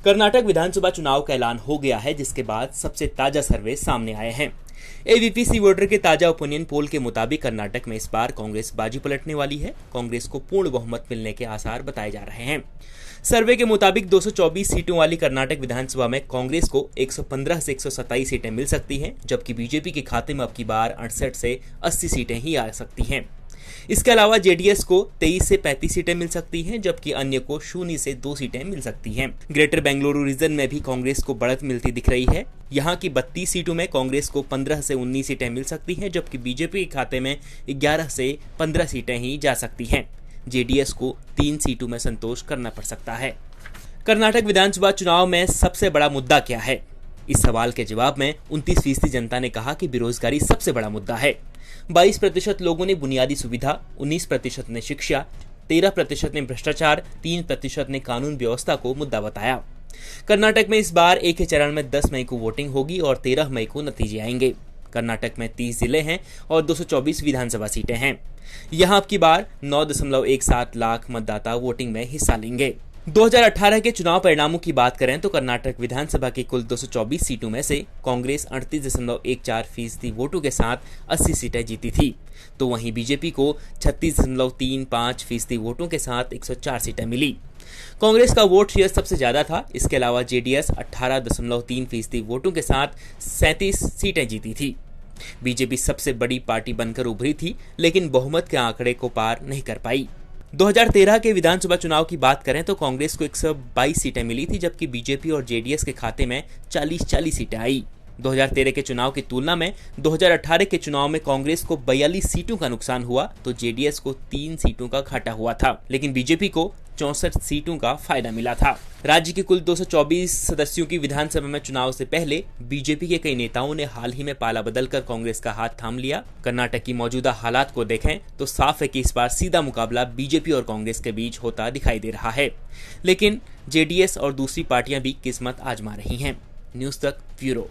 कर्नाटक विधानसभा चुनाव का ऐलान हो गया है, जिसके बाद सबसे ताजा सर्वे सामने आए हैं। एबीपी सी वोटर के ताजा ओपिनियन पोल के मुताबिक कर्नाटक में इस बार कांग्रेस बाजी पलटने वाली है। कांग्रेस को पूर्ण बहुमत मिलने के आसार बताए जा रहे हैं। सर्वे के मुताबिक 224 सीटों वाली कर्नाटक विधानसभा में कांग्रेस को 115 से 127 सीटें मिल सकती हैं, जबकि बीजेपी के खाते में अब की बार 68 से 80 सीटें ही आ सकती हैं। इसके अलावा जेडीएस को 23 से 35 सीटें मिल सकती हैं, जबकि अन्य को 0 से 2 सीटें मिल सकती हैं। ग्रेटर बेंगलुरु रीजन में भी कांग्रेस को बढ़त मिलती दिख रही है। यहां की 32 सीटों में कांग्रेस को 15 से 19 सीटें मिल सकती हैं, जबकि बीजेपी के खाते में 11 से 15 सीटें ही जा सकती हैं। जेडीएस को 3 सीटों में संतोष करना पड़ सकता है। कर्नाटक विधानसभा चुनाव में सबसे बड़ा मुद्दा क्या है? इस सवाल के जवाब में 29% जनता ने कहा कि बेरोजगारी सबसे बड़ा मुद्दा है। 22% लोगों ने बुनियादी सुविधा, 19% ने शिक्षा, 13% ने भ्रष्टाचार, 3% ने कानून व्यवस्था को मुद्दा बताया। कर्नाटक में इस बार एक ही चरण में 10 मई को वोटिंग होगी और 13 मई को नतीजे आएंगे। कर्नाटक में 30 जिले हैं और 224 विधानसभा सीटें हैं। यहां अब की बार 9.17 लाख मतदाता वोटिंग में हिस्सा लेंगे। 2018 के चुनाव परिणामों की बात करें तो कर्नाटक विधानसभा की कुल 224 सीटों में से कांग्रेस 38.14% वोटों के साथ 80 सीटें जीती थी, तो वहीं बीजेपी को 36.35% वोटों के साथ 104 सीटें मिली। कांग्रेस का वोट शेयर सबसे ज्यादा था। इसके अलावा जेडीएस 18.3% वोटों के साथ 37 सीटें जीती थी। बीजेपी सबसे बड़ी पार्टी बनकर उभरी थी, लेकिन बहुमत के आंकड़े को पार नहीं कर पाई। 2013 के विधानसभा चुनाव की बात करें तो कांग्रेस को 122 सीटें मिली थी, जबकि बीजेपी और जेडीएस के खाते में 40 सीटें आई। 2013 के चुनाव की तुलना में 2018 के चुनाव में कांग्रेस को 42 सीटों का नुकसान हुआ, तो जेडीएस को 3 सीटों का घाटा हुआ था, लेकिन बीजेपी को 64 सीटों का फायदा मिला था। राज्य की कुल 224 सदस्यों की विधानसभा में चुनाव से पहले बीजेपी के कई नेताओं ने हाल ही में पाला बदलकर कांग्रेस का हाथ थाम लिया। कर्नाटक की मौजूदा हालात को देखें तो साफ है कि इस बार सीधा मुकाबला बीजेपी और कांग्रेस के बीच होता दिखाई दे रहा है, लेकिन जेडीएस और दूसरी पार्टियां भी किस्मत आजमा रही हैं। न्यूज़ तक ब्यूरो।